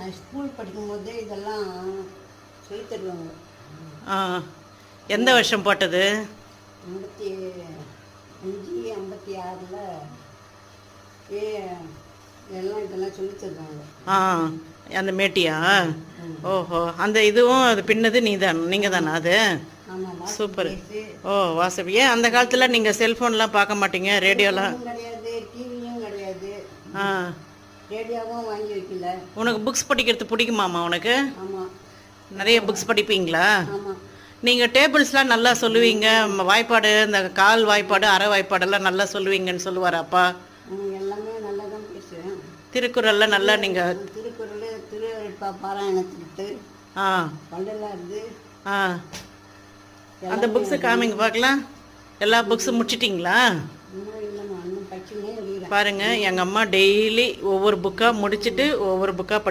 நான் ஸ்கூல் படிக்கும்போதே இதெல்லாம் சொல்லி தருவாங்க. ஆ எந்த வருஷம் போட்டது? 55, 56ல் எல்லாம் இதெல்லாம் சொல்லி தருவாங்க. ஆ அந்த மேட்டியா? ஓஹோ, அந்த இதுவும் அது பின்னது நீங்கள் தானா அது? ஆமாம். சூப்பர். ஓ வாசவி, ஏன் அந்த காலத்தில் நீங்கள் செல்ஃபோன்லாம் பார்க்க மாட்டீங்க, ரேடியோலாம்? கிடையாது, டிவியும் கிடையாது, ஆ ரேடியோவும் வாங்கி வைக்கல. உனக்கு புக்ஸ் படிக்கிறது பிடிக்குமாம்மா உனக்கு? ஆமாம். நிறைய புக்ஸ் படிப்பீங்களா? ஆமாம். நீங்கள் டேபிள்ஸ்லாம் நல்லா சொல்லுவீங்க, வாய்ப்பாடு, இந்த கால் வாய்ப்பாடு, அரை வாய்ப்பாடெல்லாம் நல்லா சொல்லுவீங்கன்னு சொல்லுவார் அப்பா. எல்லாமே நல்லா தான் பேசுவேன். திருக்குறள்லாம் நல்லா நீங்கள் திருக்குறள், திருவள்ளுவா பாராயணத்துக்கு ஆ பண்டெல்லாம் இருந்து. ஆ அந்த புக்ஸு காமிங்க பார்க்கலாம். எல்லா புக்ஸும் முடிச்சிட்டிங்களா? இன்னும் இல்லைம்மா, இன்னும் படிச்சுன்னே இருக்கிறேன். பாருங்கள், எங்கள் அம்மா டெய்லி ஒவ்வொரு புக்காக முடிச்சுட்டு ஒவ்வொரு புக்காக